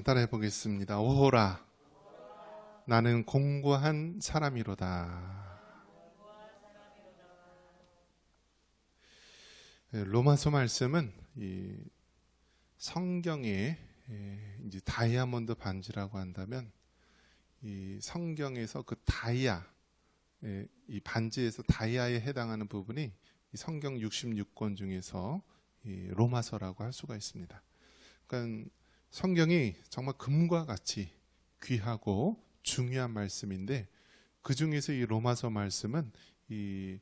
따라해 보겠습니다. 오호라, 나는 공고한 사람이로다. 로마서 말씀은 이 성경에 이제 다이아몬드 반지라고 한다면 이 성경에서 그 다이아, 이 반지에서 다이아에 해당하는 부분이 이 성경 66권 중에서 이 로마서라고 할 수가 있습니다. 그러니까 성경이 정말 금과 같이 귀하고 중요한 말씀인데, 그 중에서 이 로마서 말씀은 이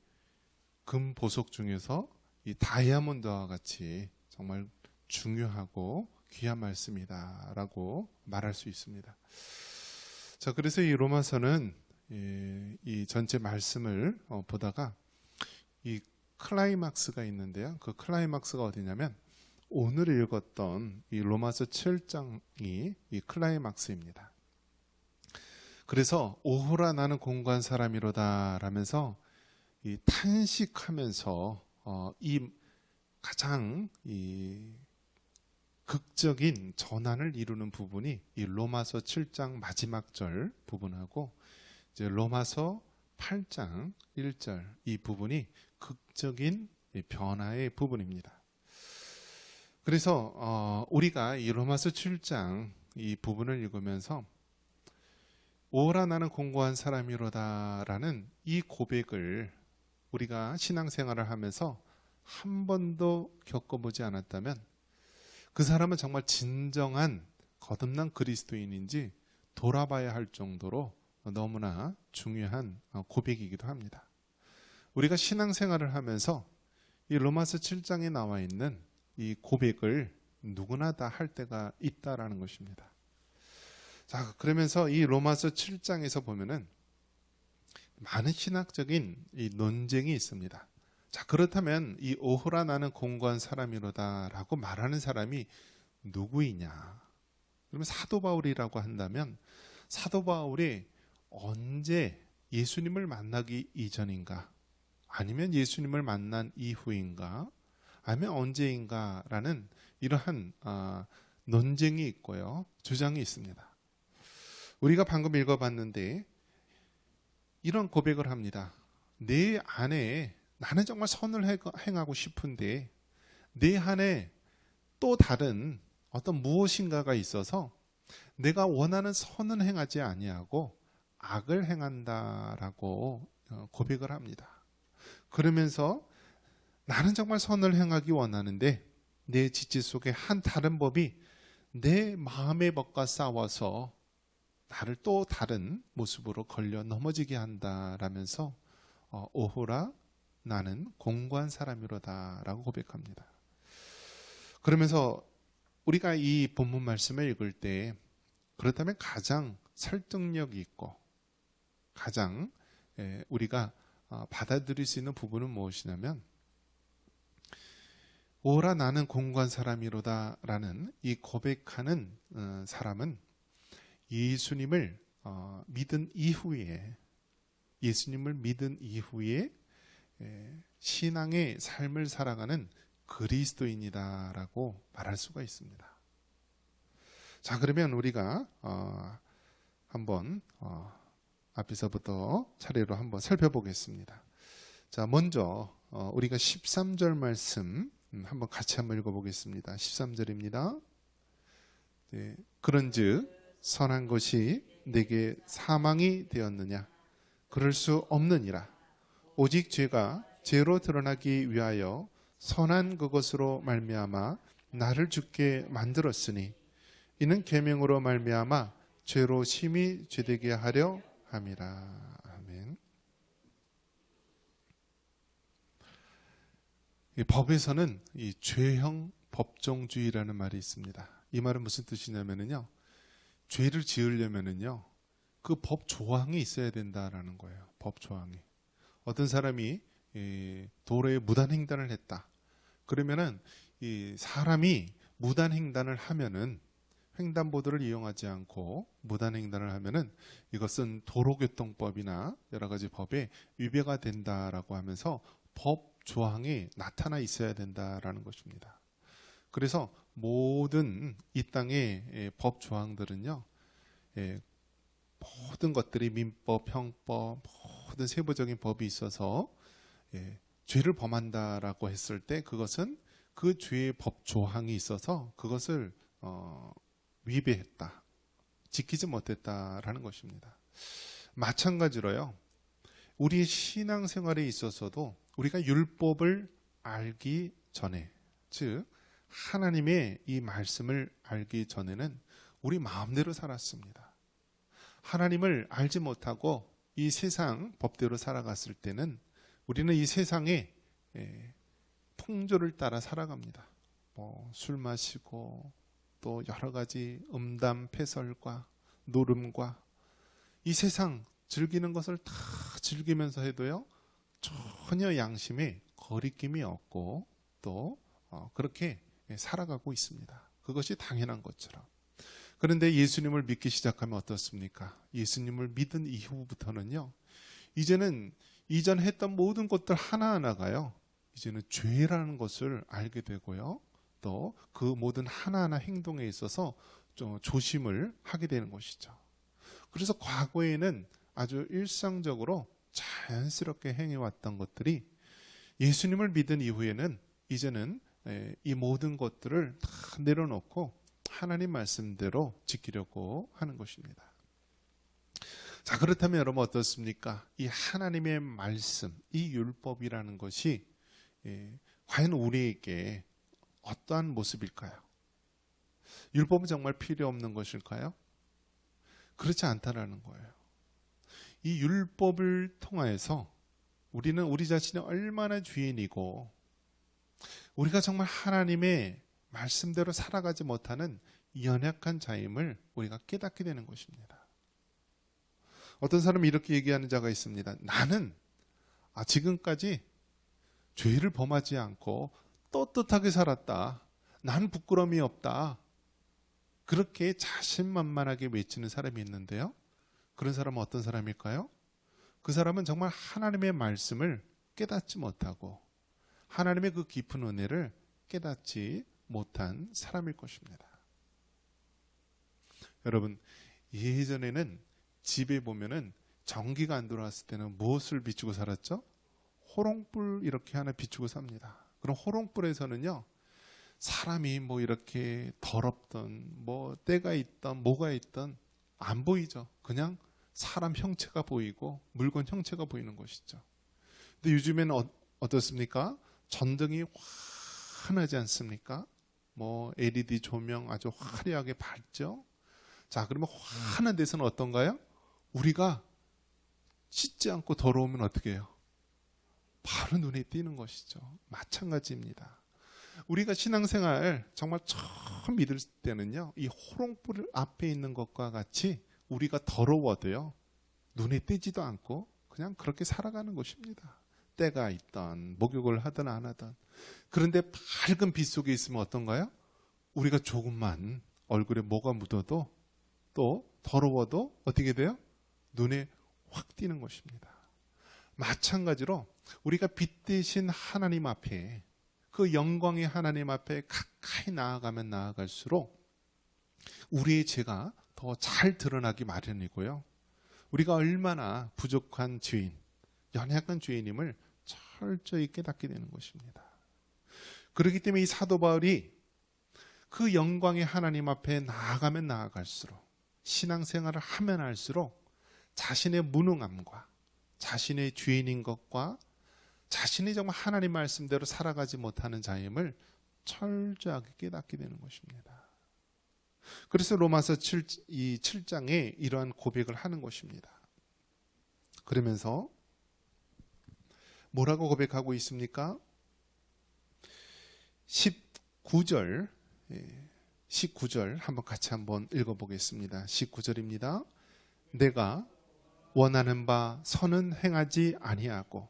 금 보석 중에서 이 다이아몬드와 같이 정말 중요하고 귀한 말씀이다라고 말할 수 있습니다. 자, 그래서 이 로마서는 이 전체 말씀을 보다가 이 클라이막스가 있는데요. 그 클라이막스가 어디냐면 오늘 읽었던 이 로마서 7장이 이 클라이막스입니다. 그래서 오호라 나는 공고한 사람이로다 라면서 이 탄식하면서 이 가장 이 극적인 전환을 이루는 부분이 이 로마서 7장 마지막 절 부분하고 이제 로마서 8장 1절 이 부분이 극적인 변화의 부분입니다. 그래서 우리가 이 로마서 7장 이 부분을 읽으면서 오라 나는 공고한 사람이로다라는 이 고백을 우리가 신앙생활을 하면서 한 번도 겪어보지 않았다면 그 사람은 정말 진정한 거듭난 그리스도인인지 돌아봐야 할 정도로 너무나 중요한 고백이기도 합니다. 우리가 신앙생활을 하면서 이 로마서 7장에 나와 있는 이 고백을 누구나 다 할 때가 있다라는 것입니다. 자, 그러면서 이 로마서 7장에서 보면은 많은 신학적인 이 논쟁이 있습니다. 자, 그렇다면 이 오호라 나는 공고한 사람이로다라고 말하는 사람이 누구이냐? 그러면 사도 바울이라고 한다면 사도 바울이 언제 예수님을 만나기 이전인가? 아니면 예수님을 만난 이후인가? 아니면 언제인가라는 이러한 논쟁이 있고요, 주장이 있습니다. 우리가 방금 읽어봤는데 이런 고백을 합니다. 내 안에 나는 정말 선을 행하고 싶은데 내 안에 또 다른 어떤 무엇인가가 있어서 내가 원하는 선은 행하지 아니하고 악을 행한다라고 고백을 합니다. 그러면서 나는 정말 선을 행하기 원하는데 내 지체 속에 한 다른 법이 내 마음의 법과 싸워서 나를 또 다른 모습으로 걸려 넘어지게 한다라면서 오호라 나는 공고한 사람이로다 라고 고백합니다. 그러면서 우리가 이 본문 말씀을 읽을 때 그렇다면 가장 설득력이 있고 가장 우리가 받아들일 수 있는 부분은 무엇이냐면 오라 나는 공고한 사람이로다 라는 이 고백하는 사람은 예수님을 믿은 이후에 신앙의 삶을 살아가는 그리스도인이다라고 말할 수가 있습니다. 자, 그러면 우리가 한번 앞에서부터 차례로 한번 살펴보겠습니다. 자, 먼저 우리가 13절 말씀 한번 같이 한번 읽어보겠습니다. 13절입니다. 네, 그런즉 선한 것이 내게 사망이 되었느냐? 그럴 수 없느니라. 오직 죄가 죄로 드러나기 위하여 선한 그것으로 말미암아 나를 죽게 만들었으니 이는 계명으로 말미암아 죄로 심히 죄되게 하려 함이라. 아멘. 이 법에서는 이 죄형 법정주의라는 말이 있습니다. 이 말은 무슨 뜻이냐면요, 죄를 지으려면은요 그 법 조항이 있어야 된다라는 거예요. 법 조항이. 어떤 사람이 도로에 무단횡단을 했다. 그러면은 이 사람이 무단횡단을 하면은 횡단보도를 이용하지 않고 무단횡단을 하면은 이것은 도로교통법이나 여러 가지 법에 위배가 된다라고 하면서 법 조항이 나타나 있어야 된다라는 것입니다. 그래서 모든 이 땅의 법 조항들은요, 모든 것들이 민법, 형법, 모든 세부적인 법이 있어서 죄를 범한다라고 했을 때 그것은 그 죄의 법 조항이 있어서 그것을 위배했다, 지키지 못했다라는 것입니다. 마찬가지로요, 우리 신앙생활에 있어서도 우리가 율법을 알기 전에, 즉 하나님의 이 말씀을 알기 전에는 우리 마음대로 살았습니다. 하나님을 알지 못하고 이 세상 법대로 살아갔을 때는 우리는 이 세상의 풍조를 따라 살아갑니다. 술 마시고 또 여러 가지 음담 패설과 노름과 이 세상 즐기는 것을 다 즐기면서 해도요, 전혀 양심에 거리낌이 없고 또 그렇게 살아가고 있습니다. 그것이 당연한 것처럼. 그런데 예수님을 믿기 시작하면 어떻습니까? 예수님을 믿은 이후부터는요, 이제는 이전 했던 모든 것들 하나하나가요, 이제는 죄라는 것을 알게 되고요, 또 그 모든 하나하나 행동에 있어서 좀 조심을 하게 되는 것이죠. 그래서 과거에는 아주 일상적으로 자연스럽게 행해왔던 것들이 예수님을 믿은 이후에는 이제는 이 모든 것들을 다 내려놓고 하나님 말씀대로 지키려고 하는 것입니다. 자, 그렇다면 여러분 어떻습니까? 이 하나님의 말씀, 이 율법이라는 것이 과연 우리에게 어떠한 모습일까요? 율법은 정말 필요 없는 것일까요? 그렇지 않다라는 거예요. 이 율법을 통하여서 우리는 우리 자신이 얼마나 죄인이고 우리가 정말 하나님의 말씀대로 살아가지 못하는 연약한 자임을 우리가 깨닫게 되는 것입니다. 어떤 사람이 이렇게 얘기하는 자가 있습니다. 나는 지금까지 죄를 범하지 않고 떳떳하게 살았다. 난 부끄러움이 없다. 그렇게 자신만만하게 외치는 사람이 있는데요, 그런 사람은 어떤 사람일까요? 그 사람은 정말 하나님의 말씀을 깨닫지 못하고 하나님의 그 깊은 은혜를 깨닫지 못한 사람일 것입니다. 여러분, 예전에는 집에 보면은 전기가 안 들어왔을 때는 무엇을 비추고 살았죠? 호롱불 이렇게 하나 비추고 삽니다. 그럼 호롱불에서는요, 사람이 이렇게 더럽던 때가 있던 뭐가 있던 안 보이죠. 그냥 사람 형체가 보이고 물건 형체가 보이는 것이죠. 근데 요즘에는 어떻습니까? 전등이 환하지 않습니까? LED 조명 아주 화려하게 밝죠. 자, 그러면 환한 데서는 어떤가요? 우리가 씻지 않고 더러우면 어떻게 해요? 바로 눈에 띄는 것이죠. 마찬가지입니다. 우리가 신앙생활 정말 처음 믿을 때는요, 이 호롱불 앞에 있는 것과 같이 우리가 더러워도요, 눈에 띄지도 않고 그냥 그렇게 살아가는 것입니다. 때가 있던 목욕을 하든 안 하든. 그런데 밝은 빛 속에 있으면 어떤가요? 우리가 조금만 얼굴에 뭐가 묻어도 또 더러워도 어떻게 돼요? 눈에 확 띄는 것입니다. 마찬가지로 우리가 빛 대신 하나님 앞에, 그 영광의 하나님 앞에 가까이 나아가면 나아갈수록 우리의 죄가 더 잘 드러나기 마련이고요, 우리가 얼마나 부족한 죄인, 연약한 죄인임을 철저히 깨닫게 되는 것입니다. 그렇기 때문에 이 사도 바울이 그 영광의 하나님 앞에 나아가면 나아갈수록, 신앙생활을 하면 할수록 자신의 무능함과 자신의 죄인인 것과 자신이 정말 하나님 말씀대로 살아가지 못하는 자임을 철저하게 깨닫게 되는 것입니다. 그래서 로마서 7장에 이러한 고백을 하는 것입니다. 그러면서 뭐라고 고백하고 있습니까? 19절 한번 같이 한번 읽어보겠습니다. 19절입니다. 내가 원하는 바 선은 행하지 아니하고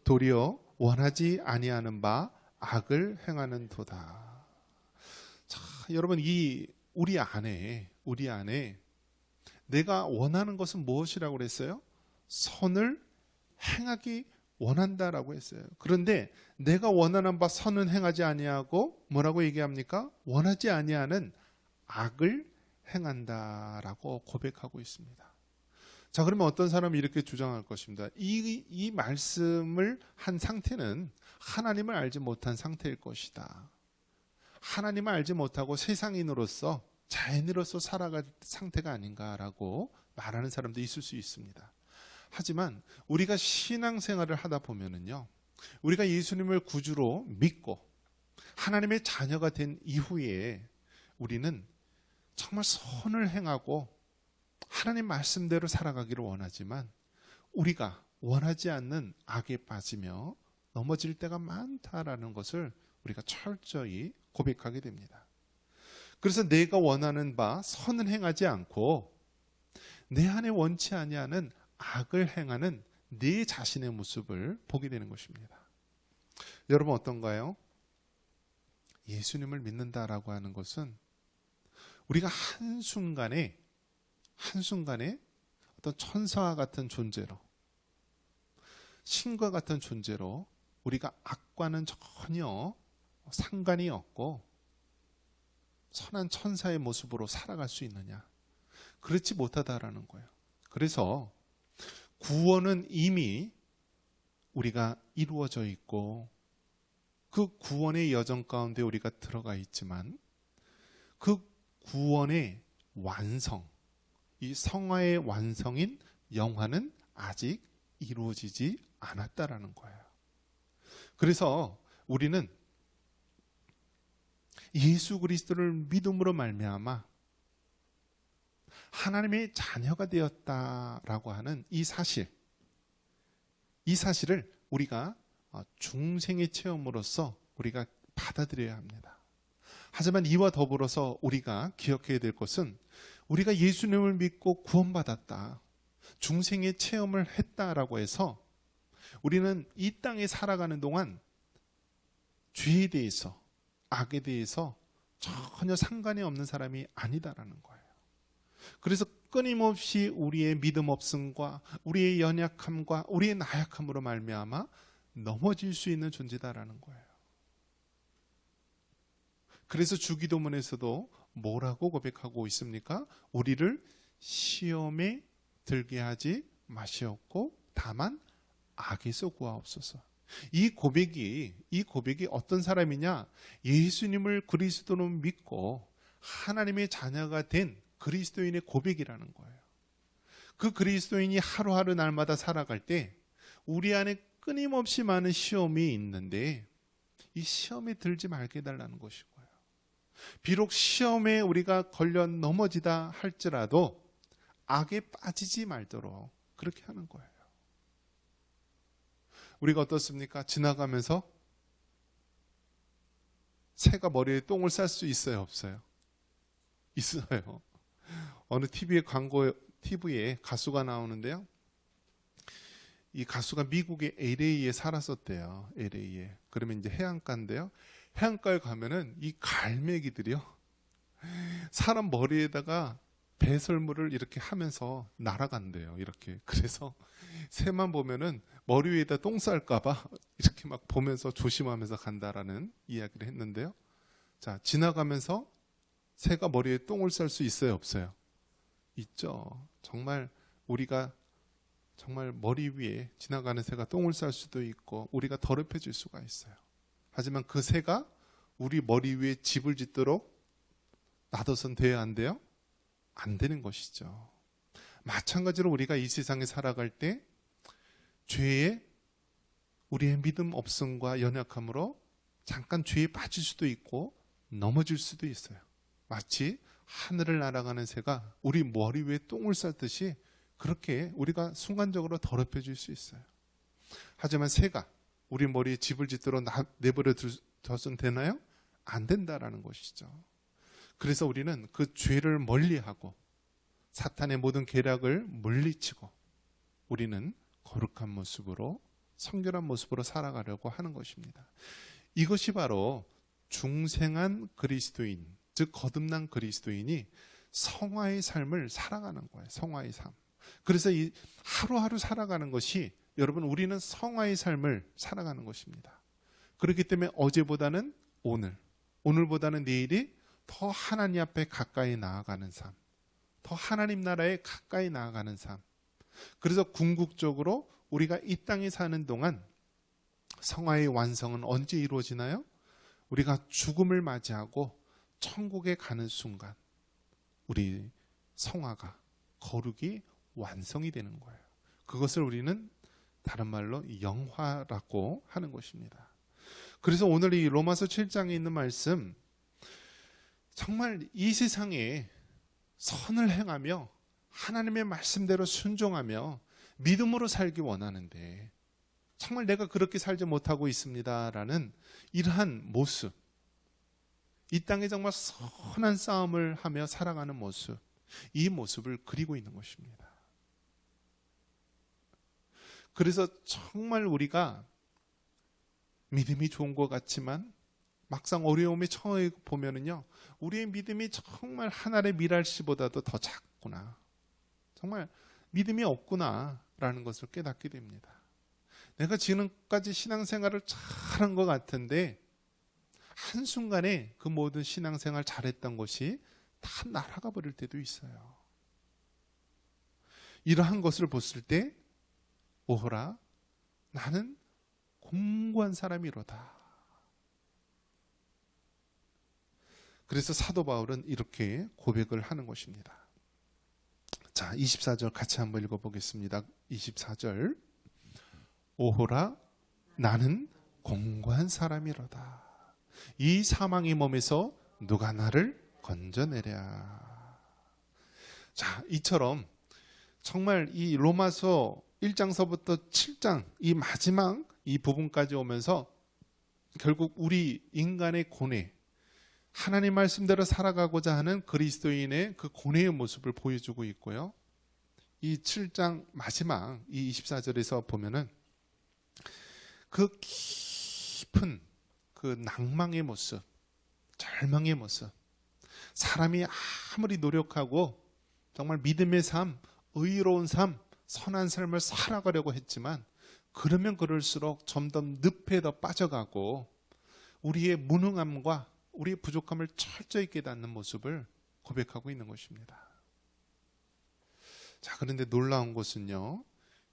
도리어 원하지 아니하는 바 악을 행하는 도다. 자, 여러분, 우리 안에 내가 원하는 것은 무엇이라고 그랬어요? 선을 행하기 원한다라고 했어요. 그런데 내가 원하는 바 선은 행하지 아니하고 뭐라고 얘기합니까? 원하지 아니하는 악을 행한다라고 고백하고 있습니다. 자, 그러면 어떤 사람이 이렇게 주장할 것입니다. 이 말씀을 한 상태는 하나님을 알지 못한 상태일 것이다. 하나님을 알지 못하고 세상인으로서 자연인으로서 살아갈 상태가 아닌가라고 말하는 사람도 있을 수 있습니다. 하지만 우리가 신앙생활을 하다 보면은요, 우리가 예수님을 구주로 믿고 하나님의 자녀가 된 이후에 우리는 정말 선을 행하고 하나님 말씀대로 살아가기를 원하지만 우리가 원하지 않는 악에 빠지며 넘어질 때가 많다라는 것을 우리가 철저히 고백하게 됩니다. 그래서 내가 원하는 바 선을 행하지 않고 내 안에 원치 아니하는 악을 행하는 내 자신의 모습을 보게 되는 것입니다. 여러분 어떤가요? 예수님을 믿는다라고 하는 것은 우리가 한순간에 어떤 천사와 같은 존재로, 신과 같은 존재로 우리가 악과는 전혀 상관이 없고 선한 천사의 모습으로 살아갈 수 있느냐? 그렇지 못하다라는 거예요. 그래서 구원은 이미 우리가 이루어져 있고 그 구원의 여정 가운데 우리가 들어가 있지만 그 구원의 완성, 이 성화의 완성인 영화는 아직 이루어지지 않았다라는 거예요. 그래서 우리는 예수 그리스도를 믿음으로 말미암아 하나님의 자녀가 되었다라고 하는 이 사실을 우리가 중생의 체험으로서 우리가 받아들여야 합니다. 하지만 이와 더불어서 우리가 기억해야 될 것은 우리가 예수님을 믿고 구원받았다, 중생의 체험을 했다라고 해서 우리는 이 땅에 살아가는 동안 죄에 대해서, 악에 대해서 전혀 상관이 없는 사람이 아니다라는 거예요. 그래서 끊임없이 우리의 믿음 없음과 우리의 연약함과 우리의 나약함으로 말미암아 넘어질 수 있는 존재다라는 거예요. 그래서 주기도문에서도 뭐라고 고백하고 있습니까? 우리를 시험에 들게 하지 마시옵고 다만 악에서 구하옵소서. 이 고백이 어떤 사람이냐? 예수님을 그리스도로 믿고 하나님의 자녀가 된 그리스도인의 고백이라는 거예요. 그 그리스도인이 하루하루 날마다 살아갈 때 우리 안에 끊임없이 많은 시험이 있는데 이 시험에 들지 말게 해달라는 것이고요. 비록 시험에 우리가 걸려 넘어지다 할지라도 악에 빠지지 말도록 그렇게 하는 거예요. 우리가 어떻습니까? 지나가면서 새가 머리에 똥을 쌀 수 있어요, 없어요? 있어요. 어느 TV에 가수가 나오는데요. 이 가수가 미국의 LA에 살았었대요. LA에. 그러면 이제 해안가인데요. 해안가에 가면은 이 갈매기들이요, 사람 머리에다가 배설물을 이렇게 하면서 날아간대요. 이렇게. 그래서 새만 보면은 머리 위에다 똥 쌀까봐 이렇게 막 보면서 조심하면서 간다라는 이야기를 했는데요. 자, 지나가면서 새가 머리에 똥을 쌀 수 있어요, 없어요? 있죠. 정말 우리가 정말 머리 위에 지나가는 새가 똥을 쌀 수도 있고 우리가 더럽혀질 수가 있어요. 하지만 그 새가 우리 머리 위에 집을 짓도록 놔둬선 돼야 안 돼요? 안 되는 것이죠. 마찬가지로 우리가 이 세상에 살아갈 때 죄에 우리의 믿음 없음과 연약함으로 잠깐 죄에 빠질 수도 있고 넘어질 수도 있어요. 마치 하늘을 날아가는 새가 우리 머리 위에 똥을 쌌듯이 그렇게 우리가 순간적으로 더럽혀질 수 있어요. 하지만 새가 우리 머리에 집을 짓도록 내버려 둬선 되나요? 안 된다라는 것이죠. 그래서 우리는 그 죄를 멀리하고 사탄의 모든 계략을 물리치고 우리는 거룩한 모습으로, 성결한 모습으로 살아가려고 하는 것입니다. 이것이 바로 중생한 그리스도인, 즉 거듭난 그리스도인이 성화의 삶을 살아가는 거예요. 성화의 삶. 그래서 이 하루하루 살아가는 것이 여러분, 우리는 성화의 삶을 살아가는 것입니다. 그렇기 때문에 어제보다는 오늘, 오늘보다는 내일이 더 하나님 앞에 가까이 나아가는 삶, 더 하나님 나라에 가까이 나아가는 삶. 그래서 궁극적으로 우리가 이 땅에 사는 동안 성화의 완성은 언제 이루어지나요? 우리가 죽음을 맞이하고 천국에 가는 순간 우리 성화가, 거룩이 완성이 되는 거예요. 그것을 우리는 다른 말로 영화라고 하는 것입니다. 그래서 오늘 이 로마서 7장에 있는 말씀, 정말 이 세상에 선을 행하며 하나님의 말씀대로 순종하며 믿음으로 살기 원하는데 정말 내가 그렇게 살지 못하고 있습니다라는 이러한 모습, 이 땅에 정말 선한 싸움을 하며 살아가는 모습, 이 모습을 그리고 있는 것입니다. 그래서 정말 우리가 믿음이 좋은 것 같지만 막상 어려움에 처해 보면은요, 우리의 믿음이 정말 하늘의 밀알씨보다도 더 작구나, 정말 믿음이 없구나라는 것을 깨닫게 됩니다. 내가 지금까지 신앙생활을 잘한 것 같은데 한순간에 그 모든 신앙생활 잘했던 것이 다 날아가 버릴 때도 있어요. 이러한 것을 봤을 때 오호라, 나는 공고한 사람이로다. 그래서 사도 바울은 이렇게 고백을 하는 것입니다. 자, 24절 같이 한번 읽어보겠습니다. 24절. 오호라, 나는 공고한 사람이로다. 이 사망의 몸에서 누가 나를 건져내랴. 자, 이처럼 정말 이 로마서 1장서부터 7장 이 마지막 이 부분까지 오면서 결국 우리 인간의 고뇌, 하나님 말씀대로 살아가고자 하는 그리스도인의 그 고뇌의 모습을 보여주고 있고요. 이 7장 마지막 이 24절에서 보면은 그 깊은 그 낭망의 모습, 절망의 모습, 사람이 아무리 노력하고 정말 믿음의 삶, 의로운 삶, 선한 삶을 살아가려고 했지만 그러면 그럴수록 점점 늪에 더 빠져가고 우리의 무능함과 우리의 부족함을 철저히 깨닫는 모습을 고백하고 있는 것입니다. 자, 그런데 놀라운 것은요,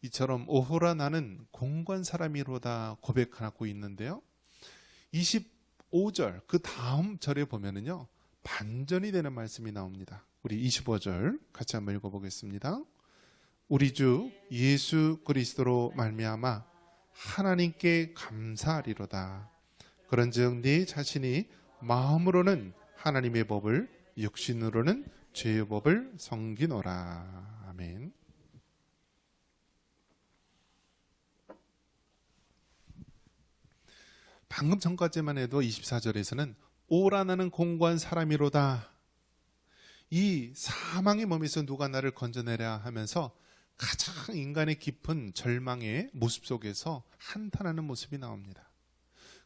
이처럼 오호라 나는 공고한 사람이로다 고백하고 있는데요, 25절 그 다음 절에 보면은요 반전이 되는 말씀이 나옵니다. 우리 25절 같이 한번 읽어보겠습니다. 우리 주 예수 그리스도로 말미암아 하나님께 감사하리로다. 그런즉 네 자신이 마음으로는 하나님의 법을, 육신으로는 죄의 법을 섬기노라. 아멘. 방금 전까지만 해도 24절에서는 오라 나는 공고한 사람이로다, 이 사망의 몸에서 누가 나를 건져내랴 하면서 가장 인간의 깊은 절망의 모습 속에서 한탄하는 모습이 나옵니다.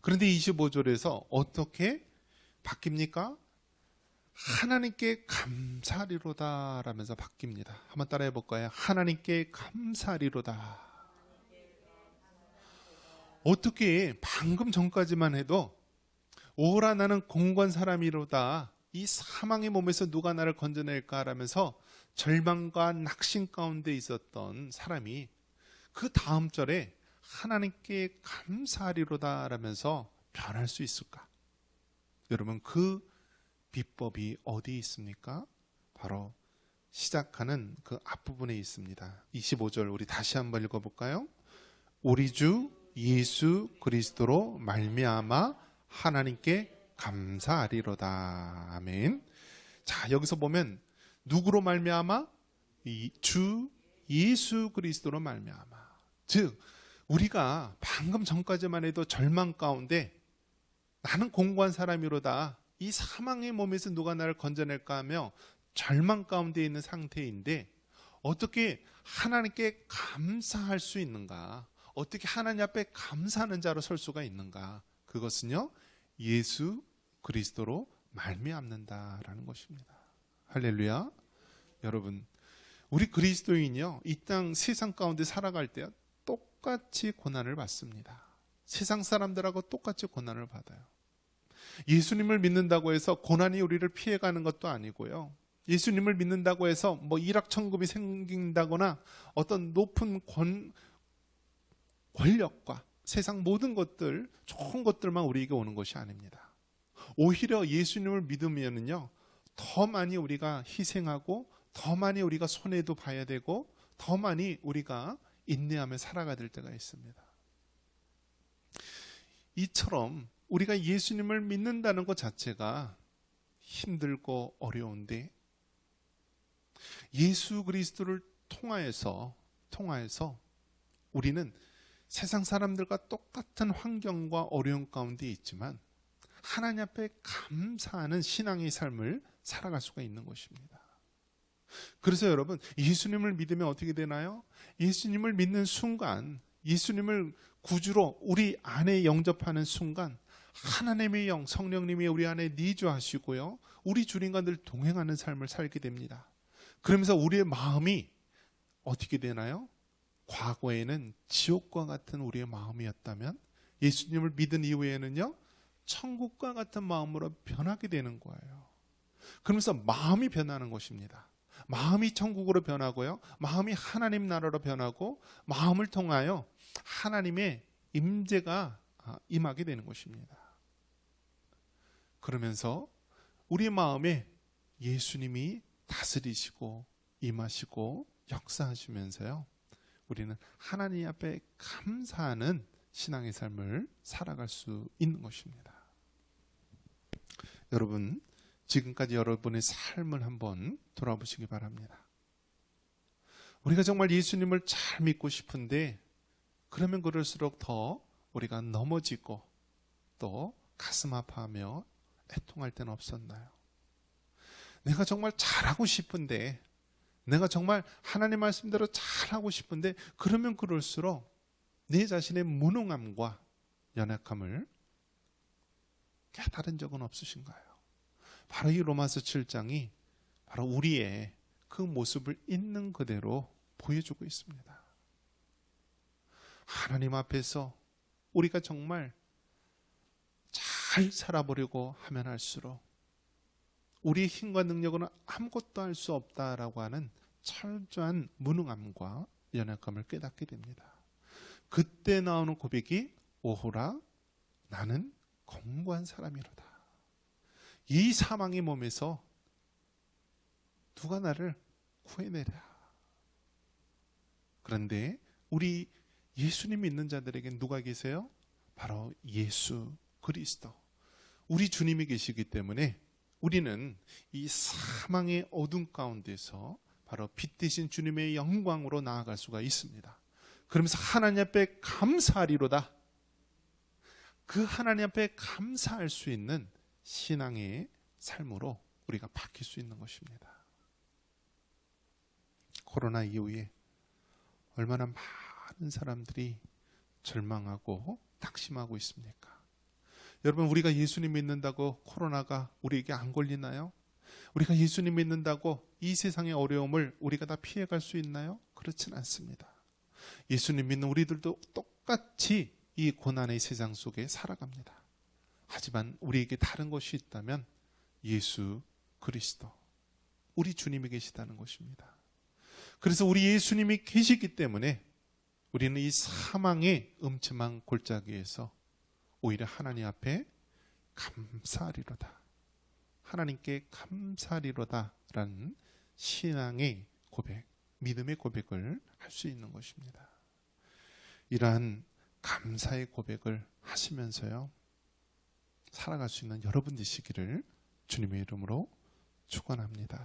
그런데 25절에서 어떻게 바뀝니까? 하나님께 감사하리로다 라면서 바뀝니다. 한번 따라해 볼까요? 하나님께 감사하리로다. 어떻게 방금 전까지만 해도 오라 나는 공고한 사람이로다, 이 사망의 몸에서 누가 나를 건져낼까 라면서 절망과 낙심 가운데 있었던 사람이 그 다음 절에 하나님께 감사하리로다 라면서 변할 수 있을까? 여러분, 그 비법이 어디에 있습니까? 바로 시작하는 그 앞부분에 있습니다. 25절 우리 다시 한번 읽어볼까요? 우리 주 예수 그리스도로 말미암아 하나님께 감사하리로다. 아멘. 자, 여기서 보면 누구로 말미암아? 주 예수 그리스도로 말미암아. 즉 우리가 방금 전까지만 해도 절망 가운데 나는 공고한 사람이로다, 이 사망의 몸에서 누가 나를 건져낼까 하며 절망 가운데 있는 상태인데 어떻게 하나님께 감사할 수 있는가? 어떻게 하나님 앞에 감사하는 자로 설 수가 있는가? 그것은요 예수 그리스도로 말미암는다라는 것입니다. 할렐루야. 여러분, 우리 그리스도인이요 이 땅 세상 가운데 살아갈 때 똑같이 고난을 받습니다. 세상 사람들하고 똑같이 고난을 받아요. 예수님을 믿는다고 해서 고난이 우리를 피해가는 것도 아니고요. 예수님을 믿는다고 해서 뭐 일확천금이 생긴다거나 어떤 높은 권력과 세상 모든 것들, 좋은 것들만 우리에게 오는 것이 아닙니다. 오히려 예수님을 믿으면은요, 더 많이 우리가 희생하고 더 많이 우리가 손해도 봐야 되고 더 많이 우리가 인내하며 살아가야 될 때가 있습니다. 이처럼 우리가 예수님을 믿는다는 것 자체가 힘들고 어려운데 예수 그리스도를 통하여서 우리는 세상 사람들과 똑같은 환경과 어려움 가운데 있지만 하나님 앞에 감사하는 신앙의 삶을 살아갈 수가 있는 것입니다. 그래서 여러분, 예수님을 믿으면 어떻게 되나요? 예수님을 믿는 순간, 예수님을 구주로 우리 안에 영접하는 순간 하나님의 영, 성령님이 우리 안에 내주하시고요, 우리 주님과 늘 동행하는 삶을 살게 됩니다. 그러면서 우리의 마음이 어떻게 되나요? 과거에는 지옥과 같은 우리의 마음이었다면 예수님을 믿은 이후에는요, 천국과 같은 마음으로 변하게 되는 거예요. 그러면서 마음이 변하는 것입니다. 마음이 천국으로 변하고요, 마음이 하나님 나라로 변하고 마음을 통하여 하나님의 임재가 임하게 되는 것입니다. 그러면서 우리 마음에 예수님이 다스리시고 임하시고 역사하시면서요, 우리는 하나님 앞에 감사하는 신앙의 삶을 살아갈 수 있는 것입니다. 여러분, 지금까지 여러분의 삶을 한번 돌아보시기 바랍니다. 우리가 정말 예수님을 잘 믿고 싶은데 그러면 그럴수록 더 우리가 넘어지고 또 가슴 아파하며 애통할 때는 없었나요? 내가 정말 잘하고 싶은데, 내가 정말 하나님 말씀대로 잘하고 싶은데 그러면 그럴수록 내 자신의 무능함과 연약함을 깨달은 적은 없으신가요? 바로 이 로마서 7장이 바로 우리의 그 모습을 있는 그대로 보여주고 있습니다. 하나님 앞에서 우리가 정말 잘 살아보려고 하면 할수록 우리의 힘과 능력으로는 아무것도 할 수 없다라고 하는 철저한 무능함과 연약함을 깨닫게 됩니다. 그때 나오는 고백이 오호라 나는 공고한 사람이로다. 이 사망의 몸에서 누가 나를 구해내랴. 그런데 우리 예수님 믿는 자들에게 누가 계세요? 바로 예수 그리스도, 우리 주님이 계시기 때문에 우리는 이 사망의 어둠 가운데서 바로 빛 대신 주님의 영광으로 나아갈 수가 있습니다. 그러면서 하나님 앞에 감사하리로다. 그 하나님 앞에 감사할 수 있는 신앙의 삶으로 우리가 바뀔 수 있는 것입니다. 코로나 이후에 얼마나 많은 사람들이 절망하고 낙심하고 있습니까? 여러분, 우리가 예수님 믿는다고 코로나가 우리에게 안 걸리나요? 우리가 예수님 믿는다고 이 세상의 어려움을 우리가 다 피해갈 수 있나요? 그렇진 않습니다. 예수님 믿는 우리들도 똑같이 이 고난의 세상 속에 살아갑니다. 하지만 우리에게 다른 것이 있다면 예수 그리스도, 우리 주님이 계시다는 것입니다. 그래서 우리 예수님이 계시기 때문에 우리는 이 사망의 음침한 골짜기에서 오히려 하나님 앞에 감사하리로다, 하나님께 감사하리로다 라는 신앙의 고백, 믿음의 고백을 할 수 있는 것입니다. 이러한 감사의 고백을 하시면서요, 살아갈 수 있는 여러분 되시기를 주님의 이름으로 축원합니다.